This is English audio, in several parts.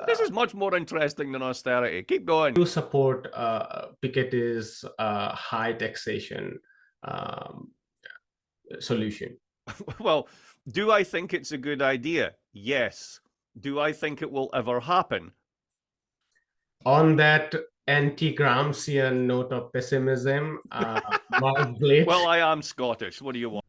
This is much more interesting than austerity. Keep going. You support Piketty's high taxation solution? Well, do I think it's a good idea? Yes. Do I think it will ever happen? On that anti-Gramscian note of pessimism, Mark Blyth. Well, I am Scottish. What do you want?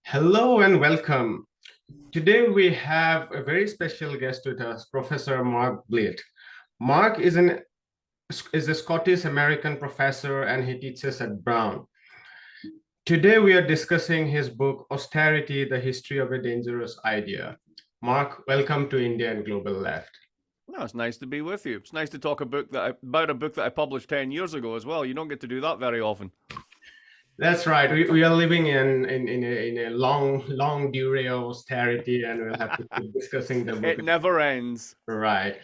Hello and welcome. Today we have a very special guest with us, Professor Mark Blyth. Mark is a Scottish-American professor and he teaches at Brown. Today we are discussing his book, Austerity, The History of a Dangerous Idea. Mark, welcome to India and Global Left. No, it's nice to be with you. It's nice to talk about a book that I published 10 years ago as well. You don't get to do that very often. That's right. We are living in a long durée of austerity, and we'll have to keep discussing the book. It never ends. Right.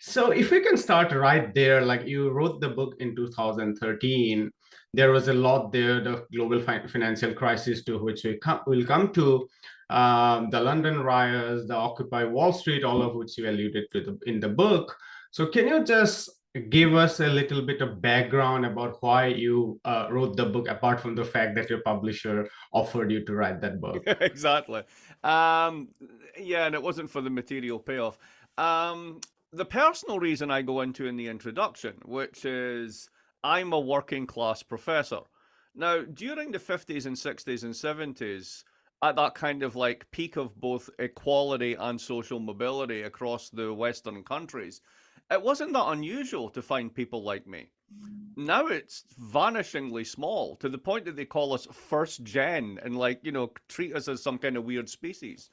So if we can start right there, like you wrote the book in 2013, there was a lot there, the global financial crisis to which we'll come to, the London riots, the Occupy Wall Street, all of which you alluded to in the book. So can you just give us a little bit of background about why you wrote the book, apart from the fact that your publisher offered you to write that book? Exactly. Yeah, and it wasn't for the material payoff. The personal reason I go into in the introduction, which is I'm a working class professor. Now, during the 50s and 60s and 70s, at that kind of like peak of both equality and social mobility across the Western countries, it wasn't that unusual to find people like me. Now it's vanishingly small, to the point that they call us first gen and treat us as some kind of weird species.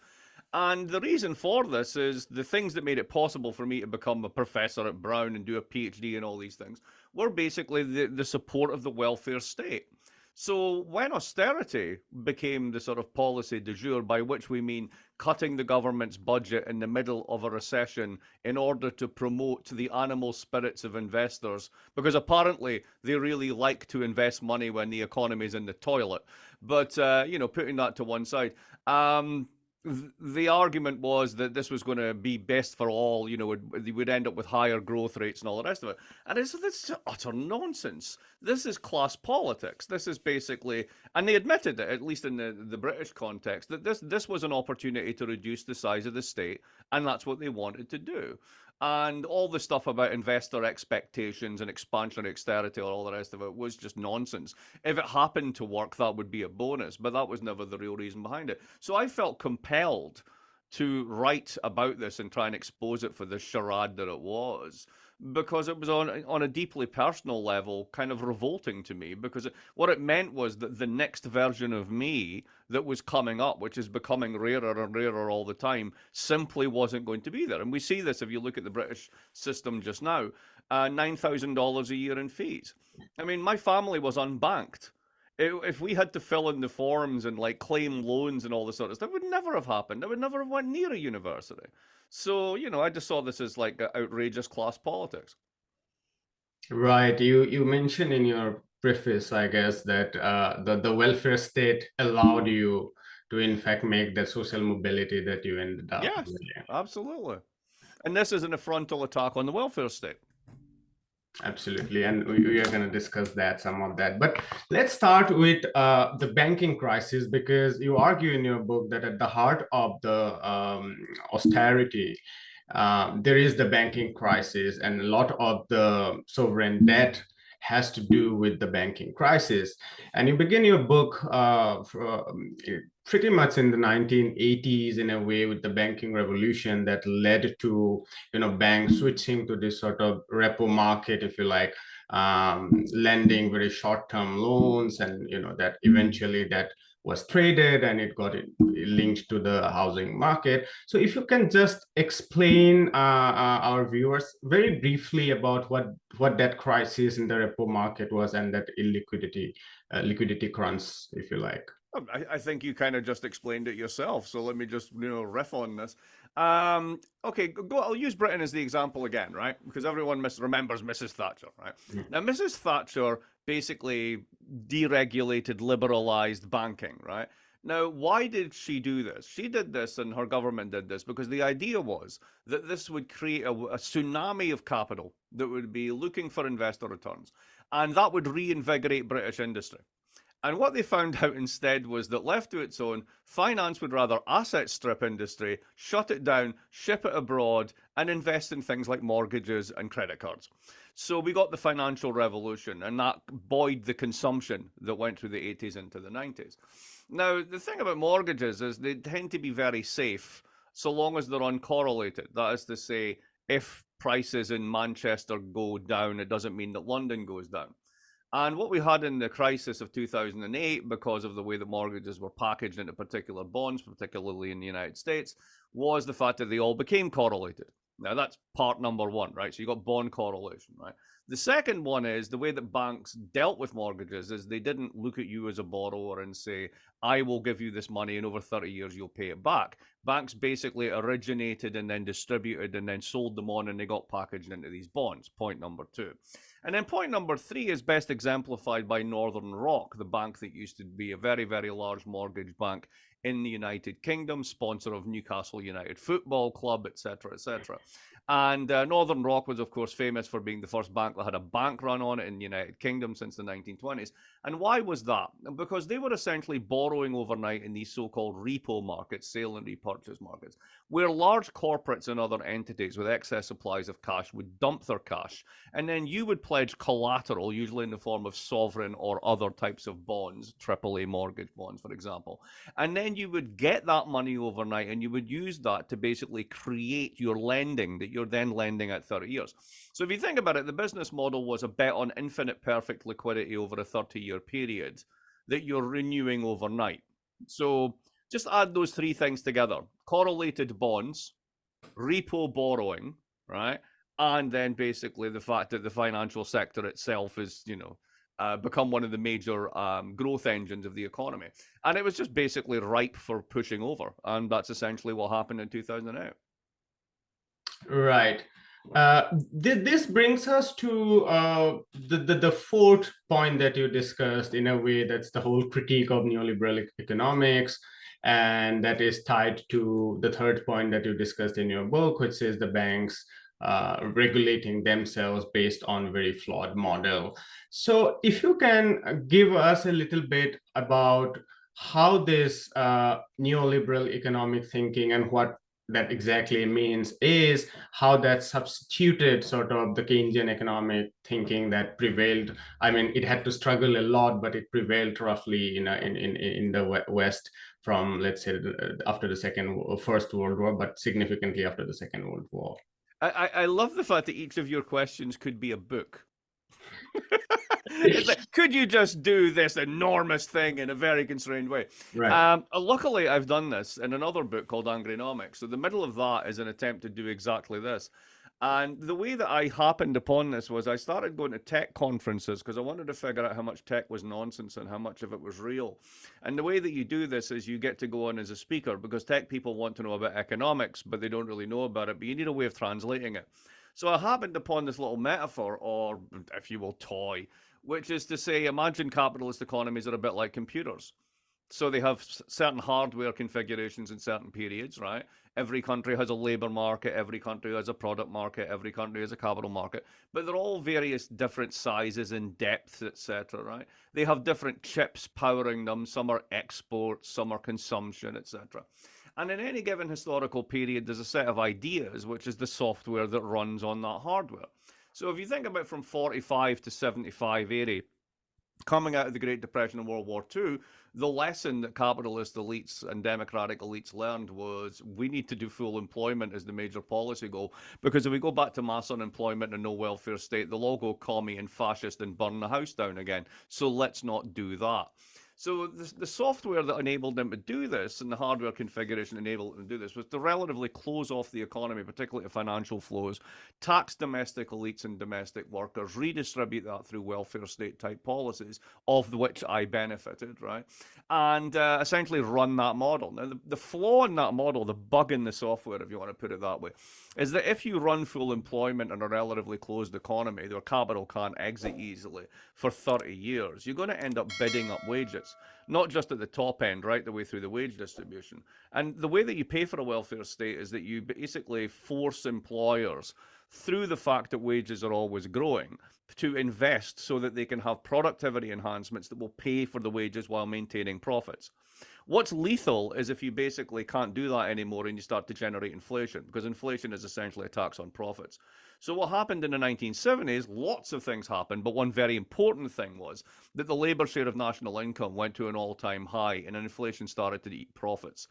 And the reason for this is the things that made it possible for me to become a professor at Brown and do a PhD and all these things were basically the support of the welfare state. So when austerity became the sort of policy du jour, by which we mean cutting the government's budget in the middle of a recession in order to promote the animal spirits of investors, because apparently they really like to invest money when the economy's in the toilet. But, putting that to one side, the argument was that this was going to be best for all, we'd end up with higher growth rates and all the rest of it. And it's utter nonsense. This is class politics. This is basically, and they admitted it, at least in the British context, that this was an opportunity to reduce the size of the state, and that's what they wanted to do. And all the stuff about investor expectations and expansionary austerity or all the rest of it was just nonsense. If it happened to work, that would be a bonus, but that was never the real reason behind it. So I felt compelled to write about this and try and expose it for the charade that it was, because it was on a deeply personal level kind of revolting to me, because what it meant was that the next version of me that was coming up, which is becoming rarer and rarer all the time, simply wasn't going to be there. And we see this if you look at the British system just now, $9,000 a year in fees. I mean, my family was unbanked. If we had to fill in the forms and claim loans and all this sort of stuff, it would never have happened. I would never have went near a university. So, I just saw this as like outrageous class politics. Right. You mentioned in your preface, I guess, that the welfare state allowed you to, in fact, make the social mobility that you ended up. Yes, absolutely. And this is an frontal attack on the welfare state. Absolutely, and we are going to discuss some of that. But let's start with the banking crisis, because you argue in your book that at the heart of the austerity, there is the banking crisis, and a lot of the sovereign debt has to do with the banking crisis. And you begin your book pretty much in the 1980s in a way with the banking revolution that led to, banks switching to this sort of repo market, if you like, lending very short-term loans, and, that eventually that was traded and it got linked to the housing market. So if you can just explain our viewers very briefly about what that crisis in the repo market was and that illiquidity, liquidity crunch, if you like. I think you kind of just explained it yourself. So let me just riff on this. Okay, I'll use Britain as the example again, right? Because everyone remembers Mrs. Thatcher, right? Mm. Now, Mrs. Thatcher basically deregulated, liberalized banking, right? Now, why did she do this? She did this, and her government did this because the idea was that this would create a tsunami of capital that would be looking for investor returns, and that would reinvigorate British industry. And what they found out instead was that left to its own, finance would rather asset strip industry, shut it down, ship it abroad, and invest in things like mortgages and credit cards. So we got the financial revolution, and that buoyed the consumption that went through the 80s into the 90s. Now, the thing about mortgages is they tend to be very safe so long as they're uncorrelated. That is to say, if prices in Manchester go down, it doesn't mean that London goes down. And what we had in the crisis of 2008, because of the way that mortgages were packaged into particular bonds, particularly in the United States, was the fact that they all became correlated. Now, that's part number one, right? So you got bond correlation, right? The second one is the way that banks dealt with mortgages is they didn't look at you as a borrower and say, I will give you this money and over 30 years you'll pay it back. Banks basically originated and then distributed and then sold them on and they got packaged into these bonds. Point number two. And then point number three is best exemplified by Northern Rock, the bank that used to be a very, very large mortgage bank in the United Kingdom, sponsor of Newcastle United Football Club, etc., etc. And Northern Rock was, of course, famous for being the first bank that had a bank run on it in the United Kingdom since the 1920s. And why was that? Because they were essentially borrowing overnight in these so-called repo markets, sale and repurchase markets, where large corporates and other entities with excess supplies of cash would dump their cash, and then you would pledge collateral, usually in the form of sovereign or other types of bonds, AAA mortgage bonds, for example. And then you would get that money overnight and you would use that to basically create your lending that you're then lending at 30 years. So if you think about it, the business model was a bet on infinite perfect liquidity over a 30-year period that you're renewing overnight. So just add those three things together: correlated bonds, repo borrowing, right? And then basically the fact that the financial sector itself is, become one of the major growth engines of the economy. And it was just basically ripe for pushing over. And that's essentially what happened in 2008. Right. This brings us to the fourth point that you discussed. In a way, that's the whole critique of neoliberal economics, and that is tied to the third point that you discussed in your book, which is the banks regulating themselves based on a very flawed model. So if you can give us a little bit about how this neoliberal economic thinking and what that exactly means, is how that substituted sort of the Keynesian economic thinking that prevailed. I mean, it had to struggle a lot, but it prevailed roughly in the West from, let's say, after the First World War, but significantly after the Second World War. I love the fact that each of your questions could be a book. It's like, could you just do this enormous thing in a very constrained way? Right. Luckily, I've done this in another book called Angrynomics. So the middle of that is an attempt to do exactly this. And the way that I happened upon this was I started going to tech conferences because I wanted to figure out how much tech was nonsense and how much of it was real. And the way that you do this is you get to go on as a speaker because tech people want to know about economics, but they don't really know about it. But you need a way of translating it. So I happened upon this little metaphor, or if you will, toy, which is to say, imagine capitalist economies are a bit like computers. So they have certain hardware configurations in certain periods, right? Every country has a labor market, every country has a product market, every country has a capital market, but they're all various different sizes and depths, etc., right? They have different chips powering them. Some are exports, some are consumption, etc. And in any given historical period, there's a set of ideas, which is the software that runs on that hardware. So if you think about from 45 to 75 80, coming out of the Great Depression and World War II, the lesson that capitalist elites and democratic elites learned was we need to do full employment as the major policy goal. Because if we go back to mass unemployment and no welfare state, they'll all go commie and fascist and burn the house down again. So let's not do that. So the software that enabled them to do this and the hardware configuration enabled them to do this was to relatively close off the economy, particularly to financial flows, tax domestic elites and domestic workers, redistribute that through welfare state type policies, of which I benefited, right? And essentially run that model. Now, the flaw in that model, the bug in the software, if you want to put it that way, is that if you run full employment in a relatively closed economy where capital can't exit easily for 30 years, you're going to end up bidding up wages, not just at the top end, right the way through the wage distribution. And the way that you pay for a welfare state is that you basically force employers, through the fact that wages are always growing, to invest so that they can have productivity enhancements that will pay for the wages while maintaining profits. What's lethal is if you basically can't do that anymore and you start to generate inflation, because inflation is essentially a tax on profits. So what happened in the 1970s, lots of things happened, but one very important thing was that the labour share of national income went to an all-time high and inflation started to eat profits.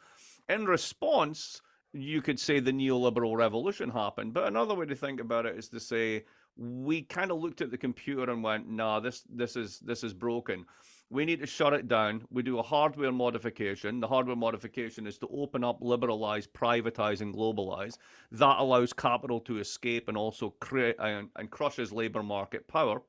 In response, you could say the neoliberal revolution happened, but another way to think about it is to say we kind of looked at the computer and went, nah, this is broken. We need to shut it down. We do a hardware modification. The hardware modification is to open up, liberalize, privatize, and globalize. That allows capital to escape and also create and crushes labor market power.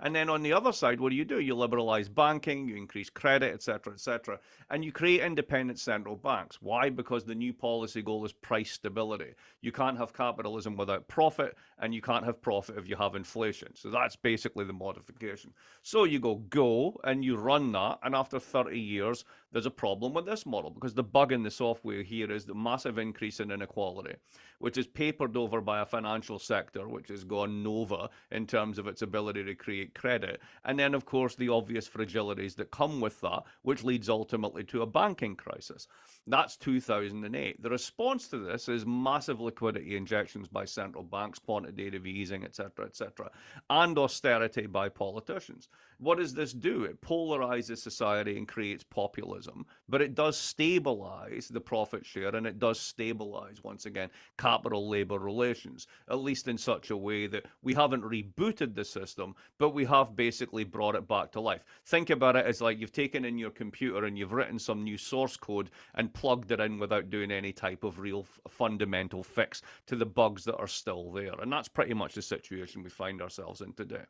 And then on the other side, what do? You liberalize banking, you increase credit, etc., and you create independent central banks. Why? Because the new policy goal is price stability. You can't have capitalism without profit, and you can't have profit if you have inflation. So that's basically the modification. So you go, and you run that, and after 30 years, there's a problem with this model because the bug in the software here is the massive increase in inequality, which is papered over by a financial sector which has gone nova in terms of its ability to create credit. And then, of course, the obvious fragilities that come with that, which leads ultimately to a banking crisis. That's 2008. The response to this is massive liquidity injections by central banks, quantitative easing, etc., and austerity by politicians. What does this do? It polarizes society and creates populism, but it does stabilize the profit share and it does stabilize, once again, capital labor relations, at least in such a way that we haven't rebooted the system, but we have basically brought it back to life. Think about it as like you've taken in your computer and you've written some new source code and plugged it in without doing any type of real fundamental fix to the bugs that are still there. And that's pretty much the situation we find ourselves in today.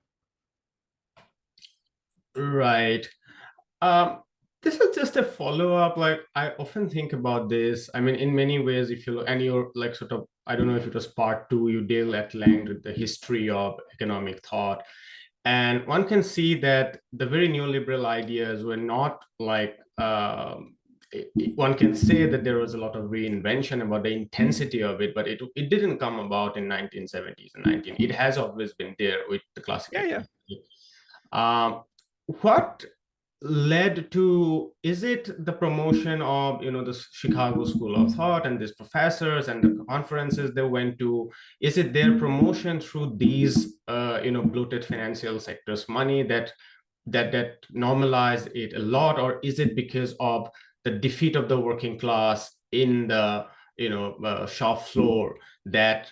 Right. This is just a follow-up. Like I often think about this. I mean, in many ways, if you look, and you're like sort of, I don't know if it was part two, you deal at length with the history of economic thought. And one can see that the very neoliberal ideas were not like, one can say that there was a lot of reinvention about the intensity of it, but it didn't come about in 1970s and 19. It has always been there with the classical. Yeah. What led to, is it the promotion of the Chicago School of Thought and these professors and the conferences they went to? Is it their promotion through these bloated financial sectors money that normalized it a lot, or is it because of the defeat of the working class in the shop floor that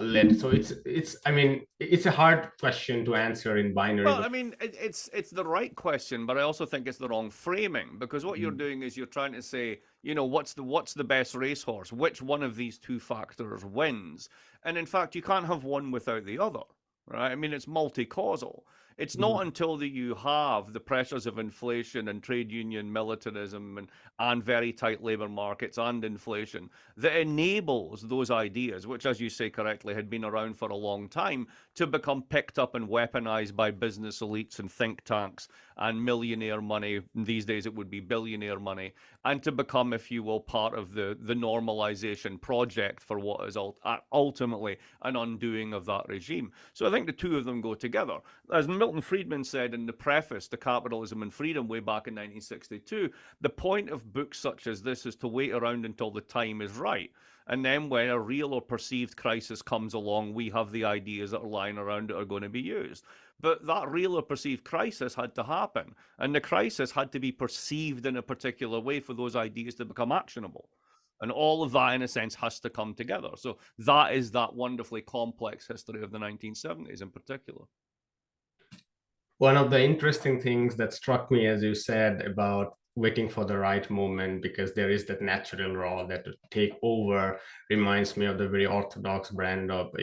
led? So it's I mean, it's a hard question to answer in binary. Well, I mean, it's the right question, but I also think it's the wrong framing because what you're doing is you're trying to say, what's the best racehorse? Which one of these two factors wins? And in fact, you can't have one without the other, right? I mean, it's multi-causal. It's not until that you have the pressures of inflation and trade union militarism and very tight labor markets and inflation that enables those ideas, which, as you say correctly, had been around for a long time, to become picked up and weaponized by business elites and think tanks and millionaire money. These days it would be billionaire money, and to become, if you will, part of the normalization project for what is ultimately an undoing of that regime. So I think the two of them go together. As Milton Friedman said in the preface to Capitalism and Freedom way back in 1962, the point of books such as this is to wait around until the time is right. And then when a real or perceived crisis comes along, we have the ideas that are lying around that are going to be used. But that real or perceived crisis had to happen. And the crisis had to be perceived in a particular way for those ideas to become actionable. And all of that, in a sense, has to come together. So that is that wonderfully complex history of the 1970s in particular. One of the interesting things that struck me, as you said, about waiting for the right moment, because there is that natural law that to take over, reminds me of the very orthodox brand of,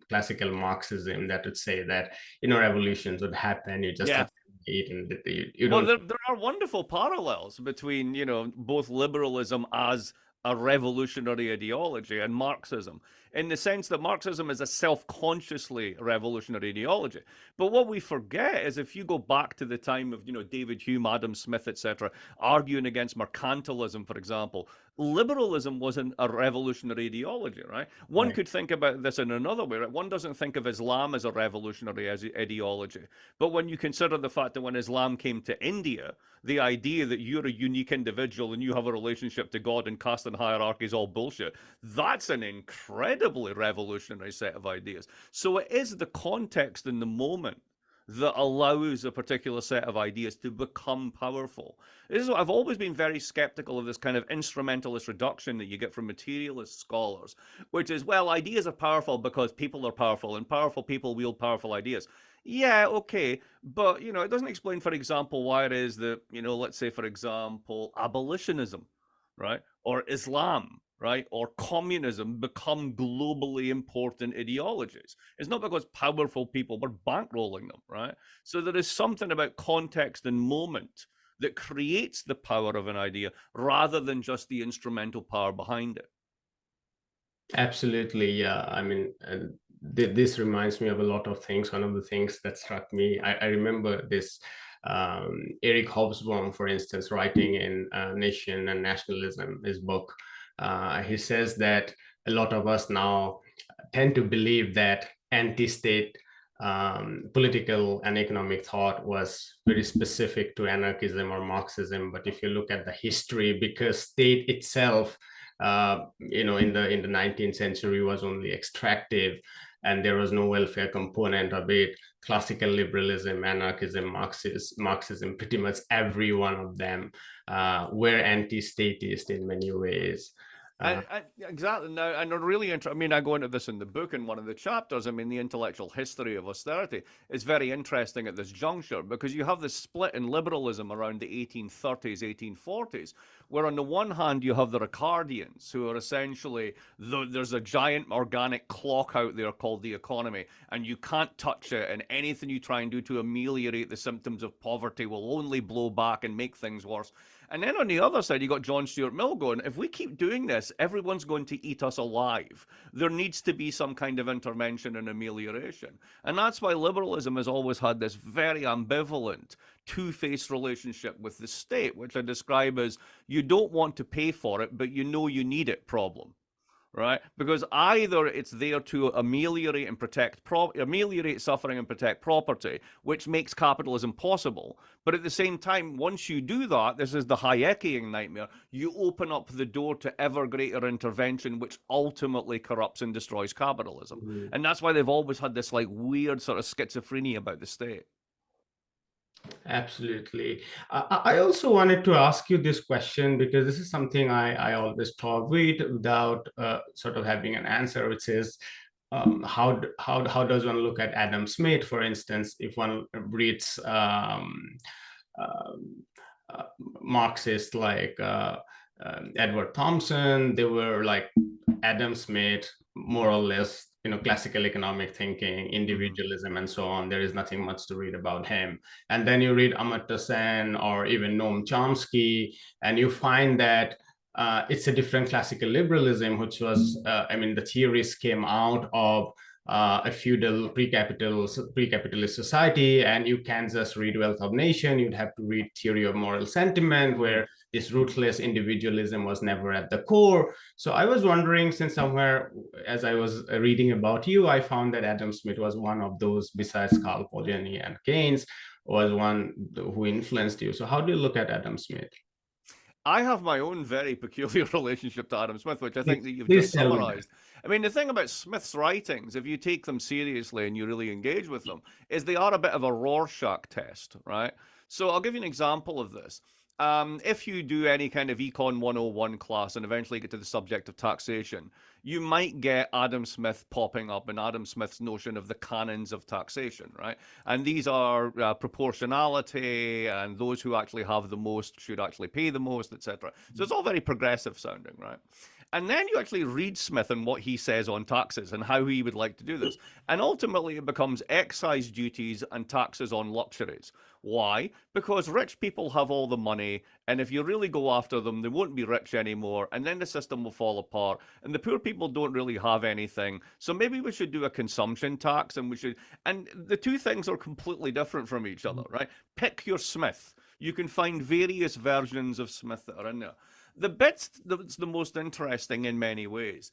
classical Marxism that would say that, revolutions would happen. You just have Yeah. to wait, and you Well, don't. there are wonderful parallels between, both liberalism as a revolutionary ideology and Marxism, in the sense that Marxism is a self-consciously revolutionary ideology. But what we forget is if you go back to the time of, David Hume, Adam Smith, etc., arguing against mercantilism, for example, liberalism wasn't a revolutionary ideology, right? One Right. could think about this in another way, right? One doesn't think of Islam as a revolutionary ideology. But when you consider the fact that when Islam came to India, the idea that you're a unique individual and you have a relationship to God and caste and hierarchy is all bullshit, that's an incredibly revolutionary set of ideas. So it is the context in the moment that allows a particular set of ideas to become powerful. This is what I've always been very skeptical of, this kind of instrumentalist reduction that you get from materialist scholars, which is, well, ideas are powerful because people are powerful and powerful people wield powerful ideas. Yeah, okay, but it doesn't explain, for example, why it is that, let's say, for example, abolitionism, right, or Islam, right, or communism become globally important ideologies. It's not because powerful people were bankrolling them, right? So there is something about context and moment that creates the power of an idea rather than just the instrumental power behind it. Absolutely, yeah. I mean, this reminds me of a lot of things. One of the things that struck me, I remember this Eric Hobsbawm, for instance, writing in Nation and Nationalism, his book. He says that a lot of us now tend to believe that anti-state political and economic thought was very specific to anarchism or Marxism. But if you look at the history, because state itself, in the 19th century was only extractive, and there was no welfare component of it. Classical liberalism, anarchism, Marxism, pretty much every one of them were anti-statist in many ways. Uh, Exactly. Now, and a really interesting. I mean, I go into this in the book in one of the chapters. I mean, the intellectual history of austerity is very interesting at this juncture because you have this split in liberalism around the 1830s, 1840s, where on the one hand you have the Ricardians, who are essentially there's a giant organic clock out there called the economy, and you can't touch it, and anything you try and do to ameliorate the symptoms of poverty will only blow back and make things worse. And then on the other side, you got John Stuart Mill going, if we keep doing this, everyone's going to eat us alive. There needs to be some kind of intervention and amelioration. And that's why liberalism has always had this very ambivalent, two-faced relationship with the state, which I describe as you don't want to pay for it, but you know you need it problem, right? Because either it's there to ameliorate and ameliorate suffering and protect property, which makes capitalism possible. But at the same time, once you do that, this is the Hayekian nightmare, you open up the door to ever greater intervention, which ultimately corrupts and destroys capitalism. And that's why they've always had this like weird sort of schizophrenia about the state. Absolutely. I also wanted to ask you this question because this is something I always talk with without sort of having an answer, which is how does one look at Adam Smith, for instance, if one reads um, Marxists like Edward Thompson, they were like Adam Smith, more or less, classical economic thinking, Mm-hmm. individualism, and so on. There is nothing much to read about him. And then you read Amartya Sen or even Noam Chomsky, and you find that it's a different classical liberalism, which was, the theories came out of a feudal pre-capitalist society, and you can't just read Wealth of Nation. You'd have to read Theory of Moral Sentiment, Mm-hmm. where this ruthless individualism was never at the core. So I was wondering, since somewhere as I was reading about you, I found that Adam Smith was one of those, besides Carl Polanyi and Keynes, was one who influenced you. So how do you look at Adam Smith? I have my own very peculiar relationship to Adam Smith, which I think Please, that you've please just tell me that. summarized. I mean, the thing about Smith's writings, if you take them seriously and you really engage with them, is they are a bit of a Rorschach test, right? So I'll give you an example of this. if you do any kind of Econ 101 class and eventually get to the subject of taxation, you might get Adam Smith popping up and Adam Smith's notion of the canons of taxation, right? And these are proportionality, and those who actually have the most should actually pay the most, etc. So it's all very progressive sounding, right? And then you actually read Smith and what he says on taxes and how he would like to do this. And ultimately, it becomes excise duties and taxes on luxuries. Why? Because rich people have all the money, and if you really go after them, they won't be rich anymore, and then the system will fall apart, and the poor people don't really have anything. So maybe we should do a consumption tax, and we should. And the two things are completely different from each other, right? Pick your Smith. You can find various versions of Smith that are in there. The bit that's the most interesting in many ways,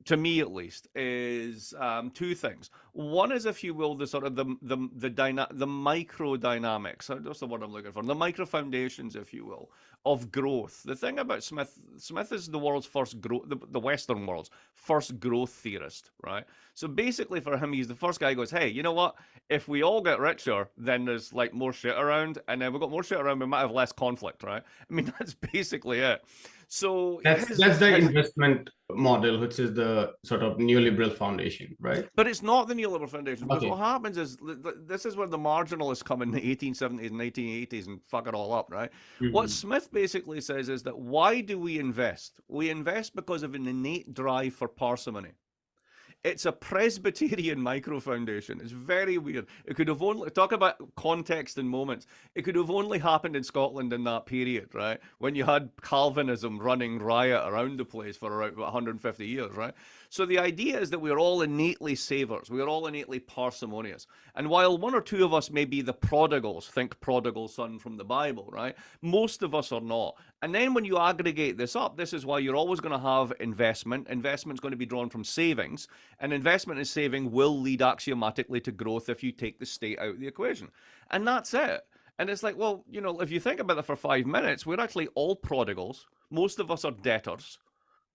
to me at least, is two things. One is, if you will, the sort of the micro dynamics. That's the word I'm looking for. The micro foundations, if you will, of growth. The thing about Smith, Smith is the world's first growth, the Western world's first growth theorist, right? So basically, for him, he's the first guy who goes, hey, you know what? If we all get richer, then there's like more shit around, and then we've got more shit around, we might have less conflict, right? I mean, that's basically it. So that's the investment model, which is the sort of neoliberal foundation, right? But it's not the neoliberal foundation, because Okay. what happens is this is where the marginalists come in the 1870s and 1880s and fuck it all up, right? What Smith basically says is that why do we invest? We invest because of an innate drive for parsimony. It's a Presbyterian micro foundation. It's very weird. It could have only, talk about context and moments. It could have only happened in Scotland in that period, right? When you had Calvinism running riot around the place for around 150 years, right? So the idea is that we're all innately savers. We're all innately parsimonious. And while one or two of us may be the prodigals, think prodigal son from the Bible, right? Most of us are not. And then when you aggregate this up, this is why you're always going to have investment. Investment's going to be drawn from savings. And investment and saving will lead axiomatically to growth if you take the state out of the equation. And that's it. And it's like, well, you know, if you think about it for 5 minutes, we're actually all prodigals. Most of us are debtors,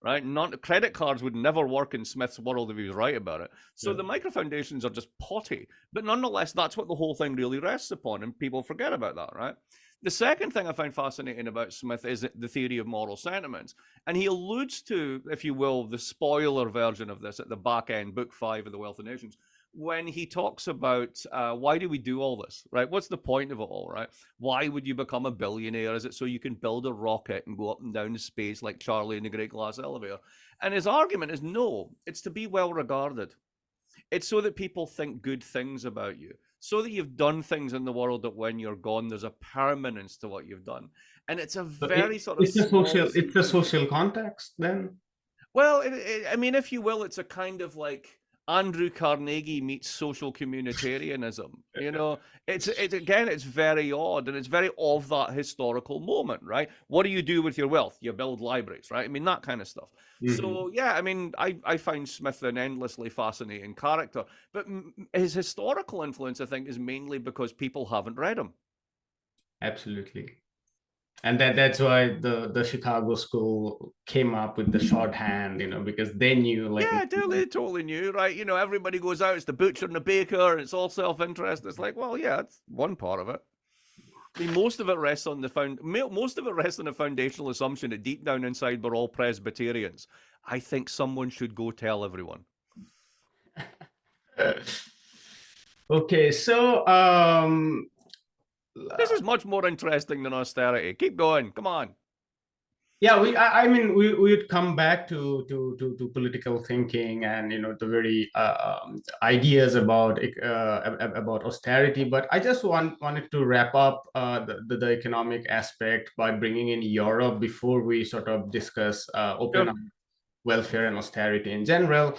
right? Credit cards would never work in Smith's world if he was right about it. So the micro foundations are just potty. But nonetheless, that's what the whole thing really rests upon. And people forget about that, right? The second thing I find fascinating about Smith is the theory of moral sentiments. And he alludes to, if you will, the spoiler version of this at the back end, book 5 of The Wealth of Nations, when he talks about why do we do all this, right? What's the point of it all, right? Why would you become a billionaire? Is it so you can build a rocket and go up and down space like Charlie in the Great Glass Elevator? And his argument is no, it's to be well regarded. It's so that people think good things about you, so that you've done things in the world that when you're gone, there's a permanence to what you've done. And it's a very sort of it's a social context then. Well, I mean, if you will, it's a kind of like Andrew Carnegie meets social communitarianism. You know, it's again, it's very odd, and it's very of that historical moment, right? What do you do with your wealth? You build libraries, right? I mean, that kind of stuff. So yeah, I mean, I find Smith an endlessly fascinating character, but his historical influence, I think, is mainly because people haven't read him. Absolutely. And that's why the Chicago school came up with the shorthand, you know, because they knew, like, yeah, they totally knew, right? You know, everybody goes out, it's the butcher and the baker, and it's all self-interest. It's like, well, yeah, it's one part of it. I mean, most of it rests on the foundational assumption that deep down inside we're all Presbyterians. I think someone should go tell everyone. Okay, so this is much more interesting than austerity. Keep going. Come on. Yeah, I mean, we would come back to political thinking and, you know, the very ideas about austerity. But I just wanted to wrap up the economic aspect by bringing in Europe before we sort of discuss open up welfare and austerity in general.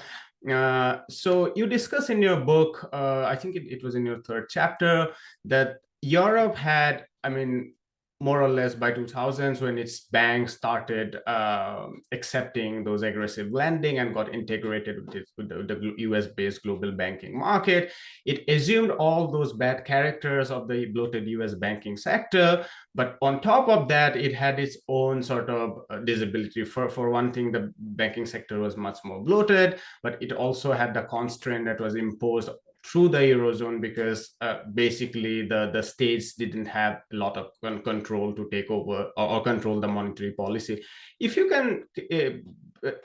So you discuss in your book, I think it was in your 3rd chapter, that Europe had, I mean, more or less by 2000s, when its banks started accepting those aggressive lending and got integrated with the US-based global banking market, it assumed all those bad characters of the bloated US banking sector. But on top of that, it had its own sort of disability. For one thing, the banking sector was much more bloated, but it also had the constraint that was imposed through the Eurozone because basically the states didn't have a lot of control to take over or control the monetary policy. If you can,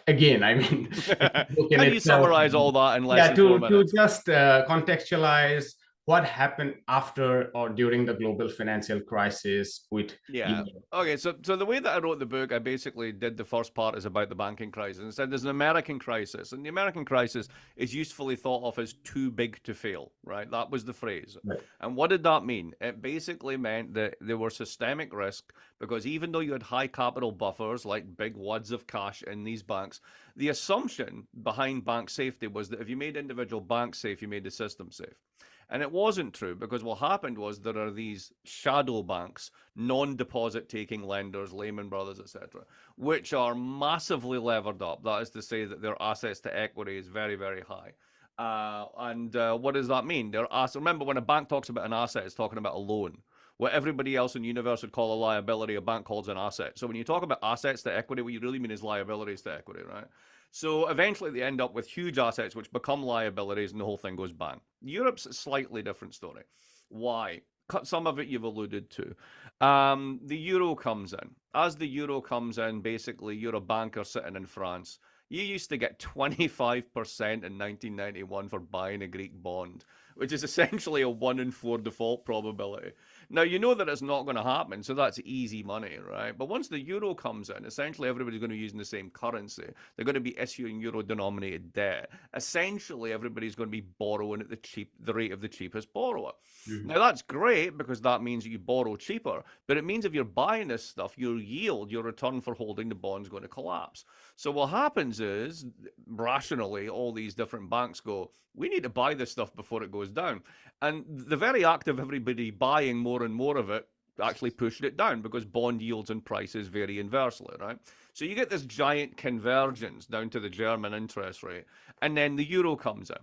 again, I mean, book in Can you itself, summarize all that in less yeah, than 4 to minutes? just contextualize what happened after or during the global financial crisis with Yeah. Europe. Okay, so the way that I wrote the book, I basically did the first part is about the banking crisis and said there's an American crisis, and the American crisis is usefully thought of as too big to fail, right? That was the phrase. Right. And what did that mean? It basically meant that there were systemic risk because even though you had high capital buffers, like big wads of cash in these banks, the assumption behind bank safety was that if you made individual banks safe, you made the system safe. And it wasn't true because what happened was there are these shadow banks, non-deposit taking lenders, Lehman Brothers, etc., which are massively levered up. That is to say that their assets to equity is very, very high. What does that mean? Remember, when a bank talks about an asset, it's talking about a loan. What everybody else in the universe would call a liability, a bank calls an asset. So when you talk about assets to equity, what you really mean is liabilities to equity, right? So eventually they end up with huge assets which become liabilities and the whole thing goes bang. Europe's a slightly different story. Why? Some of it you've alluded to. The euro comes in. As the euro comes in, basically you're a banker sitting in France. You used to get 25% in 1991 for buying a Greek bond, which is essentially a 1 in 4 default probability. Now, you know that it's not going to happen, so that's easy money, right? But once the euro comes in, essentially everybody's going to be using the same currency. They're going to be issuing euro-denominated debt. Essentially, everybody's going to be borrowing at the rate of the cheapest borrower. Mhm. Now, that's great because that means you borrow cheaper, but it means if you're buying this stuff, your yield, your return for holding the bond is going to collapse. So what happens is, rationally, all these different banks go, we need to buy this stuff before it goes down. And the very act of everybody buying more and more of it actually pushed it down because bond yields and prices vary inversely, right? So you get this giant convergence down to the German interest rate, and then the euro comes in.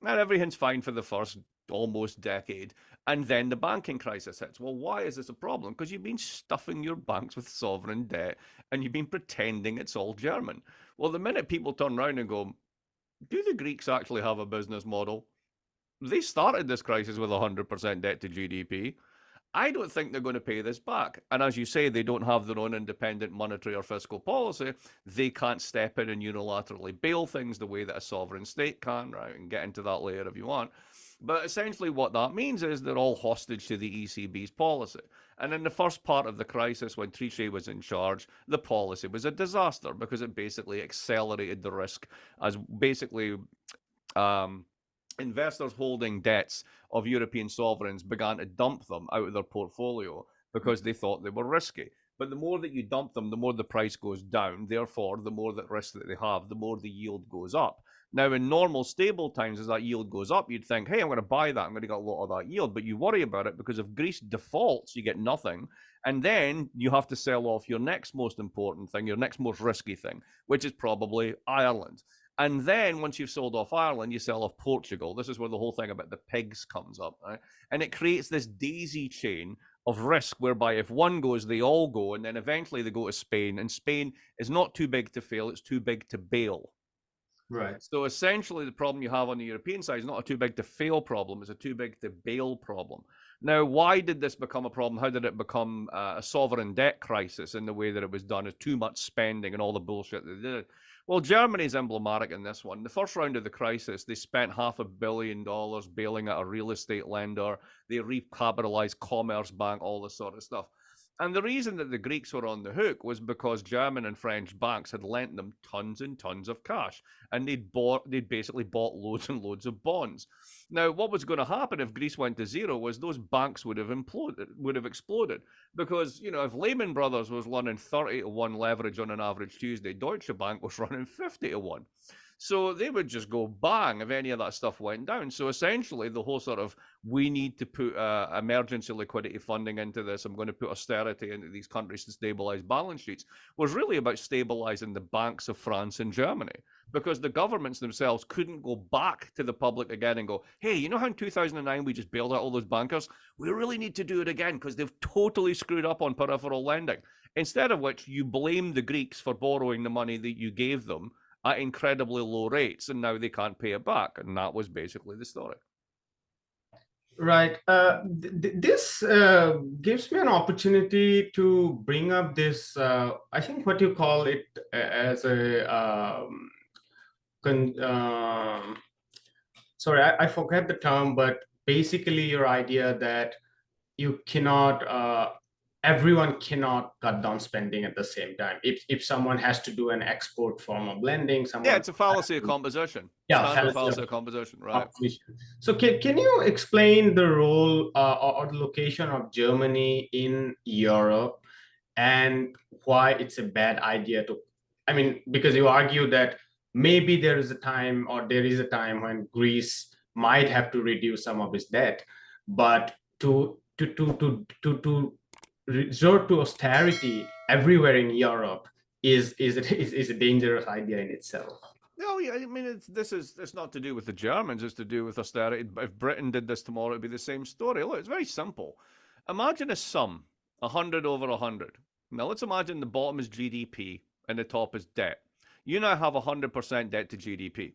And everything's fine for the first almost decade. And then the banking crisis hits. Well, why is this a problem? Because you've been stuffing your banks with sovereign debt and you've been pretending it's all German. Well, the minute people turn around and go, do the Greeks actually have a business model? They started this crisis with 100% debt to GDP. I don't think they're going to pay this back. And as you say, they don't have their own independent monetary or fiscal policy. They can't step in and unilaterally bail things the way that a sovereign state can, right? And get into that later if you want. But essentially, what that means is they're all hostage to the ECB's policy. And in the first part of the crisis, when Trichet was in charge, the policy was a disaster because it basically accelerated the risk as basically um, investors holding debts of European sovereigns began to dump them out of their portfolio because they thought they were risky. But the more that you dump them, the more the price goes down. Therefore, the more that risk that they have, the more the yield goes up. Now, in normal stable times, as that yield goes up, you'd think, hey, I'm going to buy that. I'm going to get a lot of that yield. But you worry about it because if Greece defaults, you get nothing. And then you have to sell off your next most important thing, your next most risky thing, which is probably Ireland. And then once you've sold off Ireland, you sell off Portugal. This is where the whole thing about the pigs comes up, right? And it creates this daisy chain of risk whereby if one goes, they all go, and then eventually they go to Spain. And Spain is not too big to fail, it's too big to bail. Right. So essentially, the problem you have on the European side is not a too big to fail problem, it's a too big to bail problem. Now, why did this become a problem? How did it become a sovereign debt crisis in the way that it was done? Is too much spending and all the bullshit they did. Well, Germany's emblematic in this one. The first round of the crisis, they spent $500 million bailing out a real estate lender. They recapitalized Commerzbank, all this sort of stuff. And the reason that the Greeks were on the hook was because German and French banks had lent them tons and tons of cash, and they'd basically bought loads and loads of bonds. Now, what was going to happen if Greece went to zero was those banks would have exploded, because if Lehman Brothers was running 30-1 leverage on an average Tuesday, Deutsche Bank was running 50-1. So they would just go bang if any of that stuff went down. So essentially, the whole sort of we need to put emergency liquidity funding into this. I'm going to put austerity into these countries to stabilize balance sheets was really about stabilizing the banks of France and Germany because the governments themselves couldn't go back to the public again and go, hey, you know how in 2009 we just bailed out all those bankers? We really need to do it again because they've totally screwed up on peripheral lending. Instead of which you blame the Greeks for borrowing the money that you gave them at incredibly low rates, and now they can't pay it back. And that was basically the story. Right. This gives me an opportunity to bring up this, I think what you call it as a, con sorry, I forget the term, but basically your idea that you cannot, everyone cannot cut down spending at the same time. If someone has to do an export form of lending, Yeah, someone it's a has fallacy of to, composition. yeah, Standard fallacy fallacy of composition, right? competition. So can you explain the role or the location of Germany in Europe and why it's a bad idea to, I mean, because you argue that maybe there is a time or there is a time when Greece might have to reduce some of its debt, but to resort to austerity everywhere in Europe is a dangerous idea in itself. No, yeah, I mean, it's not to do with the Germans, it's to do with austerity. If Britain did this tomorrow, it'd be the same story. Look, it's very simple. Imagine a sum, 100 over 100. Now, let's imagine the bottom is GDP and the top is debt. You now have 100% debt to GDP.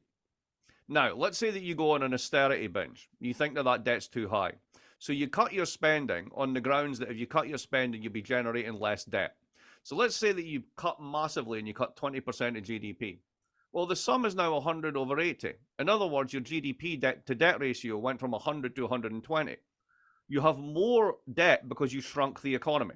Now, let's say that you go on an austerity binge. You think that that debt's too high. So you cut your spending on the grounds that if you cut your spending, you'll be generating less debt. So let's say that you cut massively and you cut 20% of GDP. Well, the sum is now 100 over 80. In other words, your GDP debt to debt ratio went from 100 to 120. You have more debt because you shrunk the economy.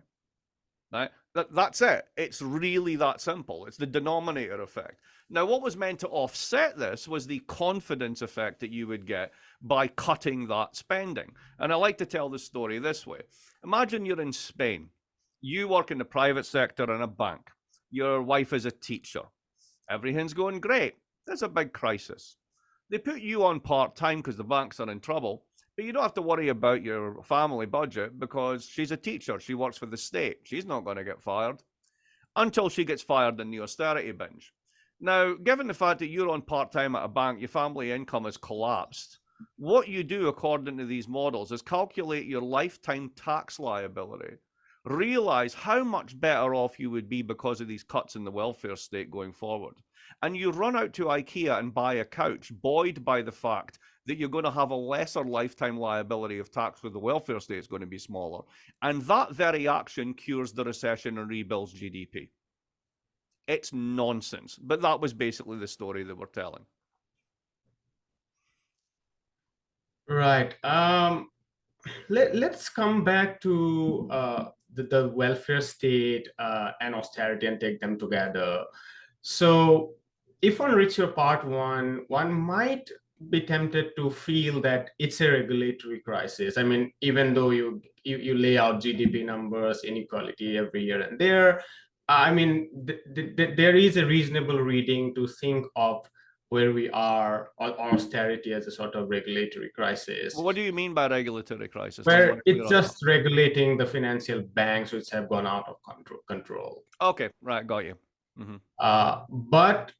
Right? That's it. It's really that simple. It's the denominator effect. Now, what was meant to offset this was the confidence effect that you would get by cutting that spending. And I like to tell the story this way. Imagine you're in Spain. You work in the private sector in a bank. Your wife is a teacher. Everything's going great. There's a big crisis. They put you on part time because the banks are in trouble, but you don't have to worry about your family budget because she's a teacher. She works for the state. She's not going to get fired until she gets fired in the austerity binge. Now, given the fact that you're on part time at a bank, your family income has collapsed. What you do, according to these models, is calculate your lifetime tax liability. Realize how much better off you would be because of these cuts in the welfare state going forward. And you run out to IKEA and buy a couch, buoyed by the fact that you're going to have a lesser lifetime liability of tax with the welfare state is going to be smaller. And that very action cures the recession and rebuilds GDP. It's nonsense. But that was basically the story that we're telling. Right. Let's come back to the welfare state and austerity and take them together. So if one reads your part one might be tempted to feel that it's a regulatory crisis. I mean, even though you lay out GDP numbers, inequality every year and there, I mean, there is a reasonable reading to think of where we are on austerity as a sort of regulatory crisis, Well, what do you mean by regulatory crisis? I'm where unclear it's on that. just regulating the financial banks which have gone out of control. Okay, right, got you. But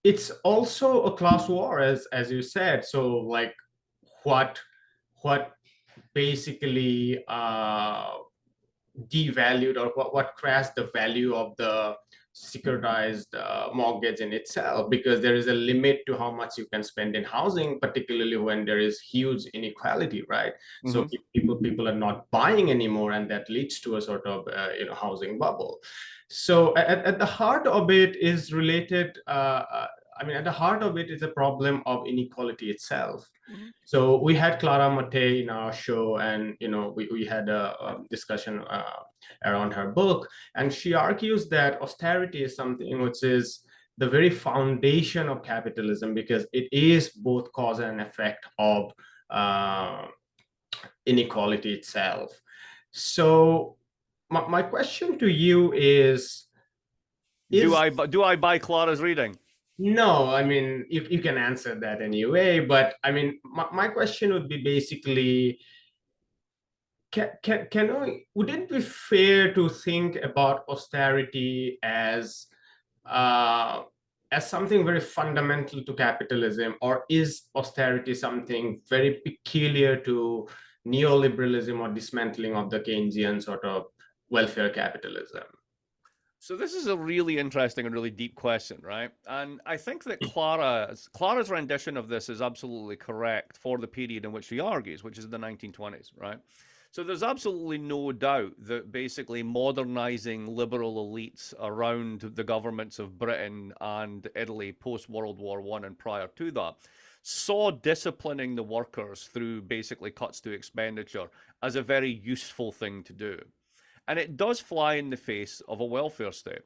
it's also a class war, as you said. So, like, what basically devalued or what crashed the value of the securitized mortgage in itself, because there is a limit to how much you can spend in housing, particularly when there is huge inequality, right? So people are not buying anymore, and that leads to a sort of housing bubble. So at the heart of it is related, I mean, at the heart of it is a problem of inequality itself. So we had Clara Mattei in our show, and we had a discussion around her book, and she argues that austerity is something which is the very foundation of capitalism, because it is both cause and effect of inequality itself. So my question to you is do I buy Clara's reading? No, I mean, you can answer that anyway, but I mean, my question would be basically, would it be fair to think about austerity as something very fundamental to capitalism, or is austerity something very peculiar to neoliberalism or dismantling of the Keynesian sort of welfare capitalism? So this is a really interesting and really deep question, right? And I think that Clara's rendition of this is absolutely correct for the period in which she argues, which is the 1920s, right? So there's absolutely no doubt that basically modernizing liberal elites around the governments of Britain and Italy post World War One and prior to that saw disciplining the workers through basically cuts to expenditure as a very useful thing to do. And it does fly in the face of a welfare state.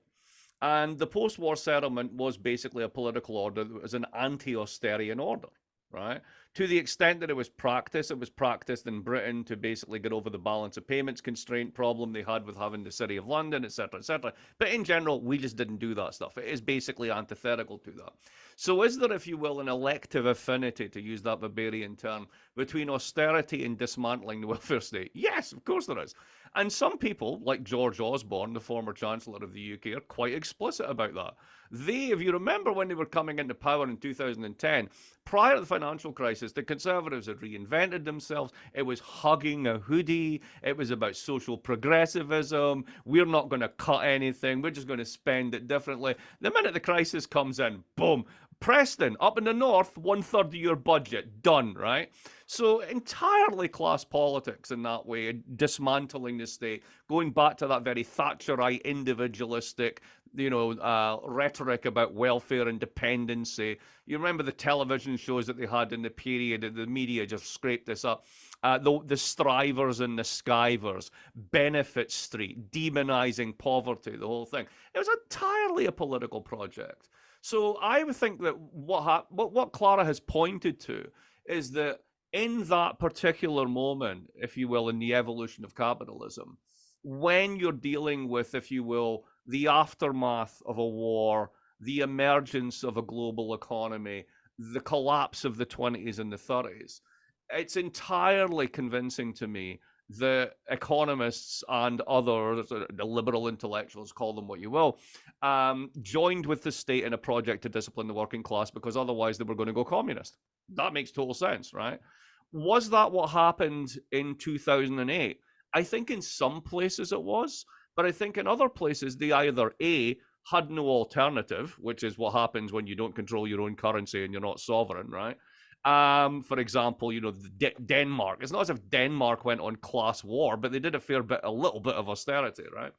And the post war settlement was basically a political order that was an anti Austerian order, right? To the extent that it was practiced in Britain to basically get over the balance of payments constraint problem they had with having the City of London, etc., etc. But in general, we just didn't do that stuff. It is basically antithetical to that. So is there, if you will, an elective affinity, to use that Barbarian term, between austerity and dismantling the welfare state? Yes, of course there is. And some people, like George Osborne, the former Chancellor of the UK, are quite explicit about that. They, if you remember when they were coming into power in 2010, prior to the financial crisis, the Conservatives had reinvented themselves. It was hugging a hoodie. It was about social progressivism. We're not going to cut anything. We're just going to spend it differently. The minute the crisis comes in, boom, Preston, up in the north, 1/3 of your budget, done, right? So entirely class politics in that way, dismantling the state, going back to that very Thatcherite, individualistic, rhetoric about welfare and dependency. You remember the television shows that they had in the period, the media just scraped this up. The strivers and the skivers, Benefit Street, demonizing poverty, the whole thing. It was entirely a political project. So I would think that what Clara has pointed to is that in that particular moment, if you will, in the evolution of capitalism, when you're dealing with, if you will, the aftermath of a war, the emergence of a global economy, the collapse of the 20s and the 30s, it's entirely convincing to me that economists and other the liberal intellectuals, call them what you will, joined with the state in a project to discipline the working class because otherwise they were going to go communist. That makes total sense, right? Was that what happened in 2008? I think in some places it was, but I think in other places they either A, had no alternative, which is what happens when you don't control your own currency and you're not sovereign, right? For example, Denmark. It's not as if Denmark went on class war, but they did a little bit of austerity, right?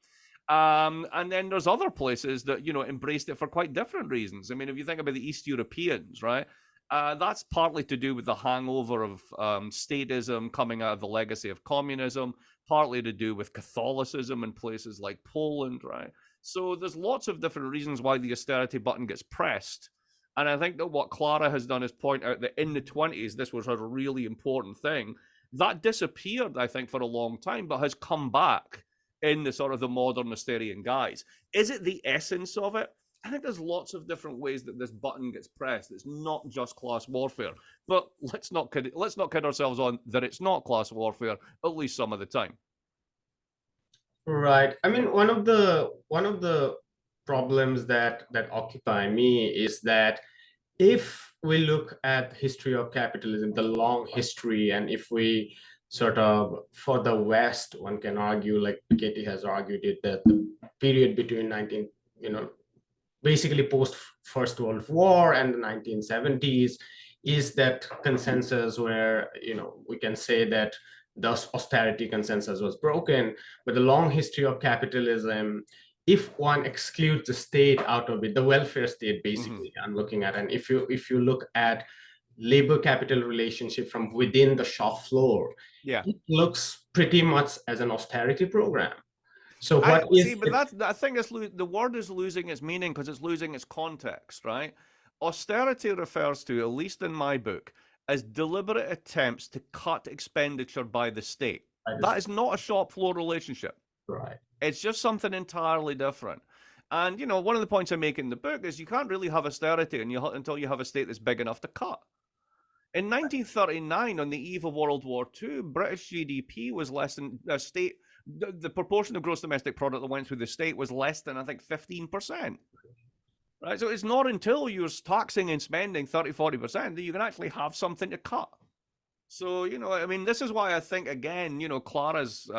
And then there's other places that, embraced it for quite different reasons. I mean, if you think about the East Europeans, right? That's partly to do with the hangover of statism coming out of the legacy of communism, partly to do with Catholicism in places like Poland, right? So there's lots of different reasons why the austerity button gets pressed. And I think that what Clara has done is point out that in the 20s, this was a really important thing. That disappeared, I think, for a long time, but has come back in the sort of the modern Austerian guise. Is it the essence of it? I think there's lots of different ways that this button gets pressed. It's not just class warfare. But let's not kid ourselves on that it's not class warfare, at least some of the time. Right. I mean, one of the problems that occupy me is that if we look at the history of capitalism, the long history, and if we sort of, for the West, one can argue, like Katie has argued it, that the period between basically post First World War and the 1970s is that consensus where, we can say that the austerity consensus was broken. But the long history of capitalism, if one excludes the state out of it, the welfare state, basically, I'm looking at, and if you look at labor capital relationship from within the shop floor, it looks pretty much as an austerity program. So what I think the word is losing its meaning because it's losing its context, right? Austerity refers to, at least in my book, as deliberate attempts to cut expenditure by the state. That is not a shop floor relationship. Right. It's just something entirely different. And, one of the points I make in the book is you can't really have austerity until you have a state that's big enough to cut. In 1939, on the eve of World War II, British GDP was less than a state. The proportion of gross domestic product that went through the state was less than, I think, 15%. Right? So it's not until you're taxing and spending 30, 40% that you can actually have something to cut. So, I mean, this is why I think, again, Clara's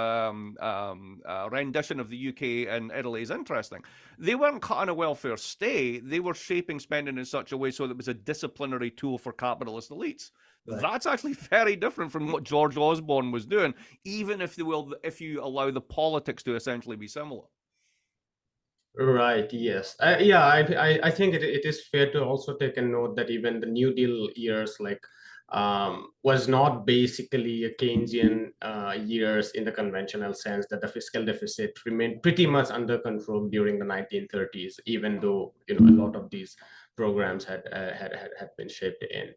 rendition of the UK and Italy is interesting. They weren't cutting a welfare state, they were shaping spending in such a way so that it was a disciplinary tool for capitalist elites. Right. That's actually very different from what George Osborne was doing, even if you allow the politics to essentially be similar. Right, yes. Yeah, I think it is fair to also take a note that even the New Deal years, like, was not basically a Keynesian years in the conventional sense, that the fiscal deficit remained pretty much under control during the 1930s, even though, a lot of these programs had been shaped in.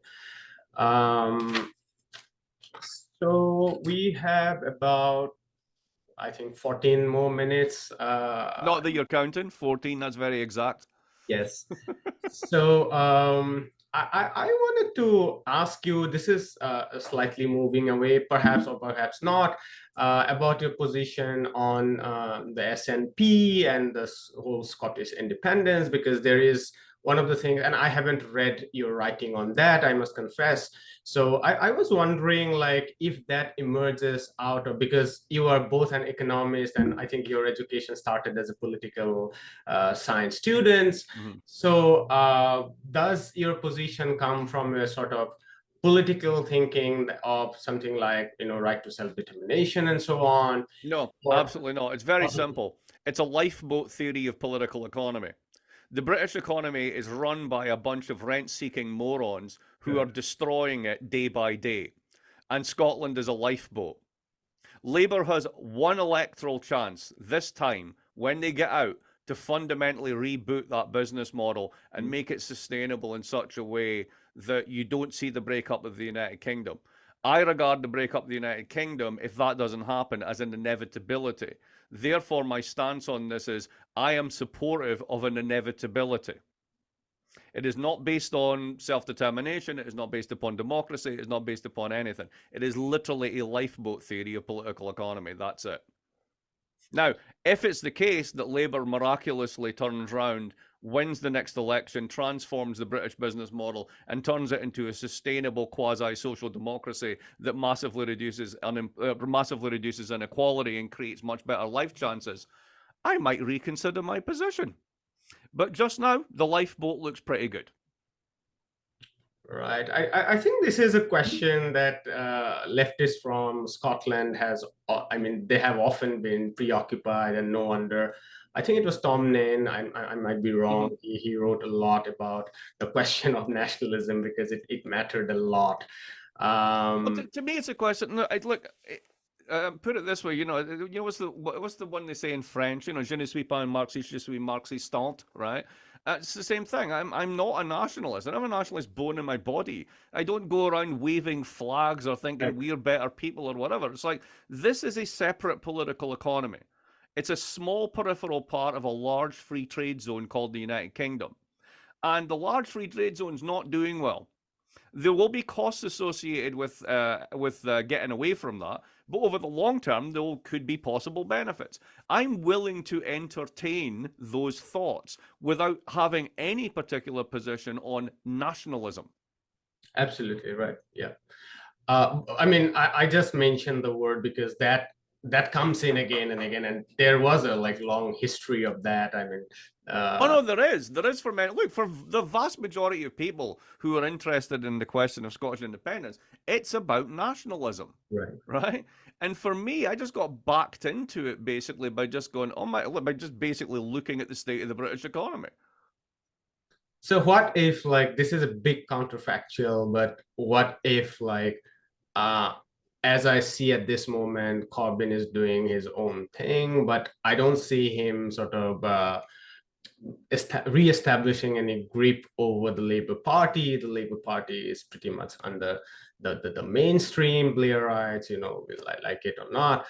So we have about, I think, 14 more minutes. Not that you're counting, 14, that's very exact. Yes. So I wanted to ask you, this is slightly moving away, perhaps or perhaps not, about your position on the SNP and this whole Scottish independence, because there is one of the things, and I haven't read your writing on that, I must confess. So I was wondering, like, if that emerges out of, because you are both an economist, and I think your education started as a political science students. Mhm. So, does your position come from a sort of political thinking of something like, right to self-determination and so on? No, Or, absolutely not. It's very simple. It's a lifeboat theory of political economy. The British economy is run by a bunch of rent seeking morons who are destroying it day by day. And Scotland is a lifeboat. Labour has one electoral chance this time when they get out to fundamentally reboot that business model and make it sustainable in such a way that you don't see the breakup of the United Kingdom. I regard the breakup of the United Kingdom, if that doesn't happen, as an inevitability. Therefore, my stance on this is I am supportive of an inevitability. It is not based on self determination. It is not based upon democracy. It is not based upon anything. It is literally a lifeboat theory of political economy. That's it. Now, if it's the case that Labour miraculously turns round, wins the next election, transforms the British business model, and turns it into a sustainable quasi-social democracy that massively reduces inequality and creates much better life chances, I might reconsider my position. But just now, the lifeboat looks pretty good. right. I think this is a question that leftists from Scotland has, I mean, they have often been preoccupied, and no wonder. I think it was Tom Nain, I might be wrong. Mm-hmm. He wrote a lot about the question of nationalism because it mattered a lot. Well, to me, it's a question. Look, put it this way. What's the one they say in French? Je ne suis pas un marxiste, je suis marxistant, right? It's the same thing. I'm not a nationalist. I'm a nationalist bone in my body. I don't go around waving flags or thinking we're better people or whatever. It's like this is a separate political economy. It's a small peripheral part of a large free trade zone called the United Kingdom, and the large free trade zone's not doing well. There will be costs associated with getting away from that, but over the long term, there could be possible benefits. I'm willing to entertain those thoughts without having any particular position on nationalism. Absolutely right. Yeah. I mean, I just mentioned the word because that comes in again and again, and there was a like long history of that. I mean, Oh no, there is. There is for many. Look, for the vast majority of people who are interested in the question of Scottish independence, it's about nationalism, right. right? And for me, I just got backed into it basically by just going, oh my, by just basically looking at the state of the British economy. So what if, like, this is a big counterfactual, but what if, like, uh as I see at this moment, Corbyn is doing his own thing, but I don't see him sort of re-establishing any grip over the Labour Party. The Labour Party is pretty much under the mainstream Blairites, like it or not.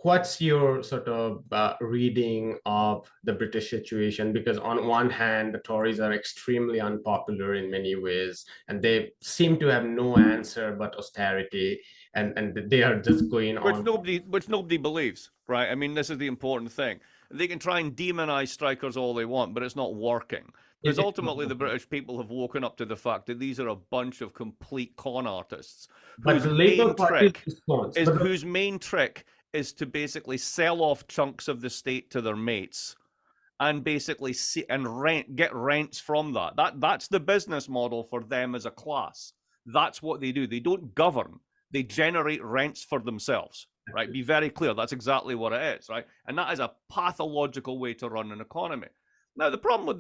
What's your sort of reading of the British situation? Because on one hand, the Tories are extremely unpopular in many ways, and they seem to have no answer but austerity, and they are just going which on. nobody believes, right? I mean, this is the important thing. They can try and demonize strikers all they want, but it's not working. Because ultimately the British people have woken up to the fact that these are a bunch of complete con artists But the Labour Party's response, whose main trick is to basically sell off chunks of the state to their mates and basically get rents from that. That's the business model for them as a class. That's what they do. They don't govern. They generate rents for themselves. Right? Be very clear. That's exactly what it is. Right? And that is a pathological way to run an economy. Now, the problem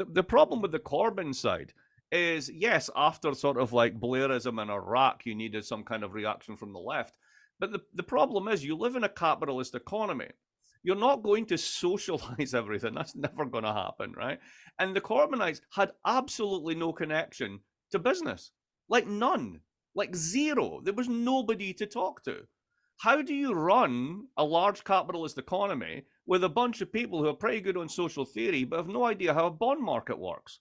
with the Corbyn side is, yes, after sort of like Blairism in Iraq, you needed some kind of reaction from the left. But the problem is, you live in a capitalist economy. You're not going to socialize everything. That's never going to happen, right? And the Corbynites had absolutely no connection to business, like none, like zero. There was nobody to talk to. How do you run a large capitalist economy with a bunch of people who are pretty good on social theory but have no idea how a bond market works?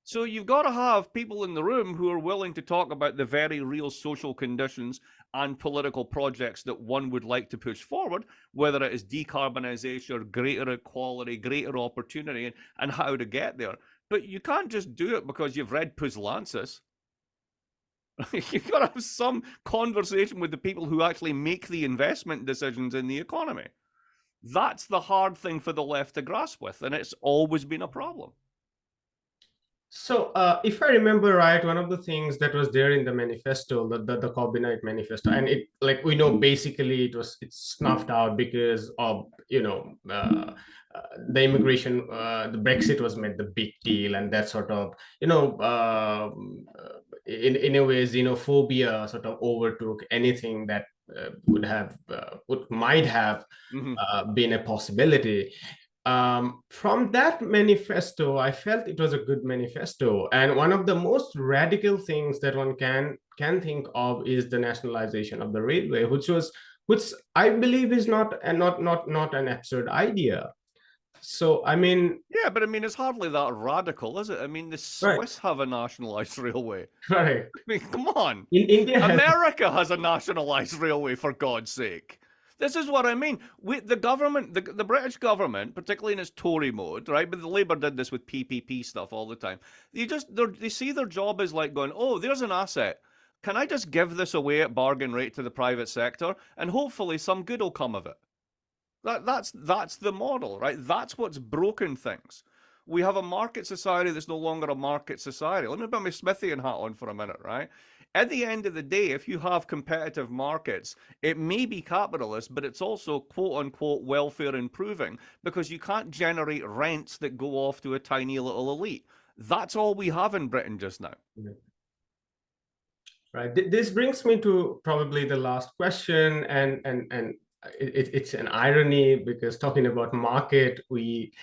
So you've got to have people in the room who are willing to talk about the very real social conditions and political projects that one would like to push forward, whether it is decarbonization, greater equality, greater opportunity, and how to get there. But you can't just do it because you've read Puslansis. You've got to have some conversation with the people who actually make the investment decisions in the economy. That's the hard thing for the left to grasp with, and it's always been a problem. So, if I remember right, one of the things that was there in the manifesto, the Corbynite manifesto, and it, like we know, basically it's snuffed out because of the immigration, the Brexit was made the big deal, and that sort of in a way xenophobia sort of overtook anything that might have been a possibility. From that manifesto, I felt it was a good manifesto, and one of the most radical things that one can think of is the nationalization of the railway, which I believe is not an absurd idea. So I mean, yeah, but I mean, it's hardly that radical, is it? I mean, the Swiss have a nationalized railway. Right. I mean, come on. In India, America has a nationalized railway, for God's sake. This is what I mean. The government, the British government, particularly in its Tory mode, right? But the Labour did this with PPP stuff all the time. They see their job as like going, oh, there's an asset. Can I just give this away at bargain rate to the private sector, and hopefully some good will come of it? That's the model, right? That's what's broken things. We have a market society that's no longer a market society. Let me put my Smithian hat on for a minute, right? At the end of the day, if you have competitive markets, it may be capitalist, but it's also quote unquote welfare improving because you can't generate rents that go off to a tiny little elite. That's all we have in Britain just now. Right. This brings me to probably the last question, and it's an irony because talking about market, we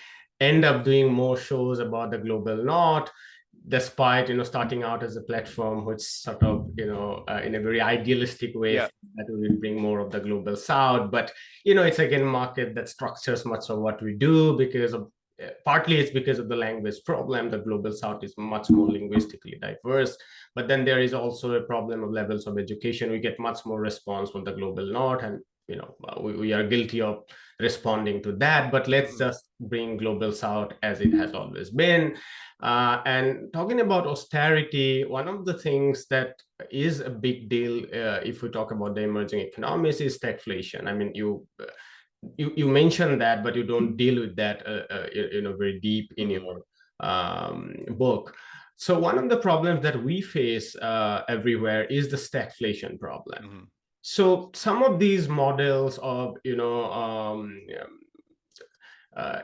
end up doing more shows about the global north, despite starting out as a platform which sort of in a very idealistic way that we will bring more of the global south. But it's again market that structures much of what we do because of partly it's because of the language problem. The global south is much more linguistically diverse, but then there is also a problem of levels of education. We get much more response from the global north, and we are guilty of responding to that. But let's just bring global south as it has always been. And talking about austerity, one of the things that is a big deal if we talk about the emerging economies is stagflation. I mean, you mentioned that, but you don't deal with that very deep in your book. So one of the problems that we face everywhere is the stagflation problem. So some of these models of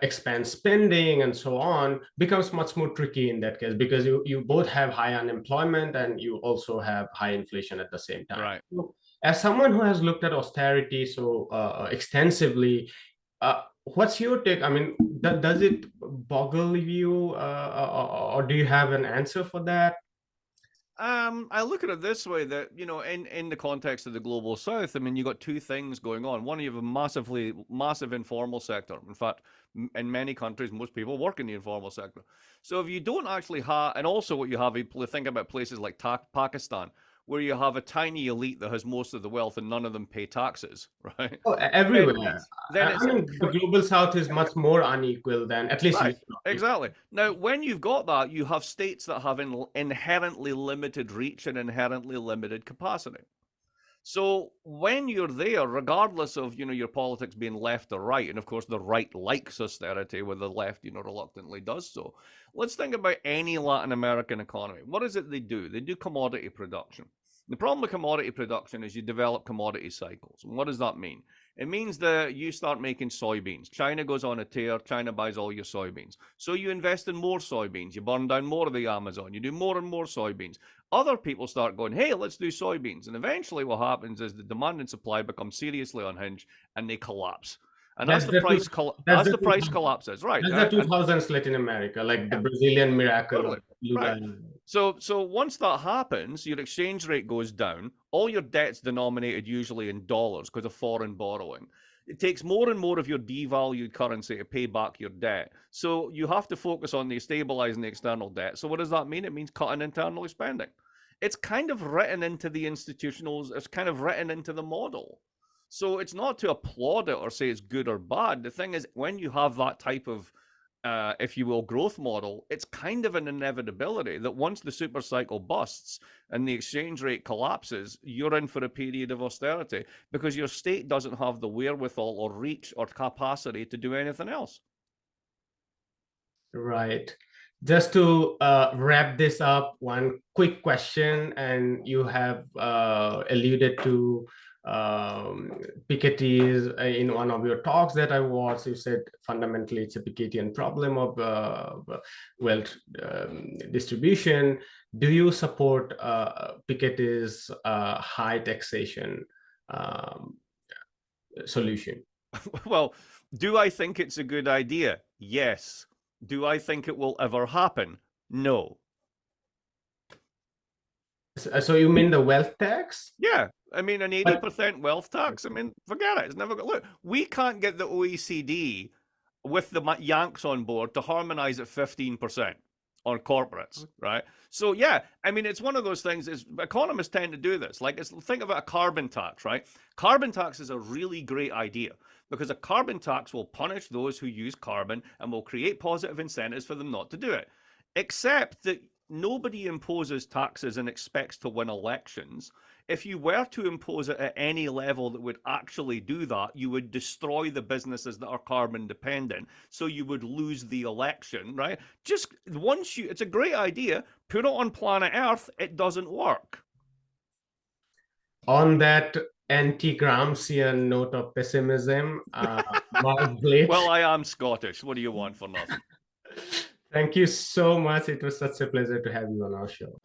expand spending and so on becomes much more tricky in that case, because you both have high unemployment and you also have high inflation at the same time. Right. So, as someone who has looked at austerity so extensively, what's your take? I mean, does it boggle you, or do you have an answer for that? I look at it this way, that in the context of the global south, I mean, you got two things going on. One, you have a massive informal sector. In fact, in many countries, most people work in the informal sector. So if you don't actually have, and also what you have, you think about places like Pakistan, where you have a tiny elite that has most of the wealth and none of them pay taxes, right? Oh, everywhere. Then I it's mean, the global south is much more unequal than at least right, Europe. exactly. Now, when you've got that, you have states that have inherently limited reach and inherently limited capacity. So when you're there, regardless of your politics being left or right, and of course the right likes austerity, where the left reluctantly does so. Let's think about any Latin American economy. What is it they do? They do commodity production. The problem with commodity production is you develop commodity cycles. And what does that mean? It means that you start making soybeans. China goes on a tear. China buys all your soybeans. So you invest in more soybeans. You burn down more of the Amazon. You do more and more soybeans. Other people start going, hey, let's do soybeans. And eventually what happens is the demand and supply become seriously unhinged and they collapse. And as the price collapses, right? That's the 2000s Latin America, like the Brazilian miracle. Totally. Right. So once that happens, your exchange rate goes down. All your debt's denominated usually in dollars because of foreign borrowing. It takes more and more of your devalued currency to pay back your debt. So you have to focus on stabilizing the external debt. So what does that mean? It means cutting internal spending. It's kind of written into the institutionals. It's kind of written into the model. So it's not to applaud it or say it's good or bad. The thing is, when you have that type of if you will, growth model, it's kind of an inevitability that once the super cycle busts and the exchange rate collapses, you're in for a period of austerity because your state doesn't have the wherewithal or reach or capacity to do anything else. Right. Just to wrap this up, one quick question, and you have alluded to Piketty's in one of your talks that I watched. You said fundamentally it's a Pikettyan problem of wealth distribution. Do you support Piketty's high taxation solution? Well, do I think it's a good idea? Yes. Do I think it will ever happen? No. So you mean the wealth tax? Yeah. I mean, an 80% wealth tax. I mean, forget it. It's never going to look. We can't get the OECD with the Yanks on board to harmonize at 15% on corporates, right? So yeah, I mean, it's one of those things. Is economists tend to do this. Like, think about a carbon tax, right? Carbon tax is a really great idea because a carbon tax will punish those who use carbon and will create positive incentives for them not to do it. Except that nobody imposes taxes and expects to win elections. If you were to impose it at any level that would actually do that, you would destroy the businesses that are carbon dependent. So you would lose the election, right? Just once it's a great idea, put it on planet Earth, it doesn't work. On that anti-Gramscian note of pessimism, Blyth. Well, I am Scottish. What do you want for nothing? Thank you so much. It was such a pleasure to have you on our show.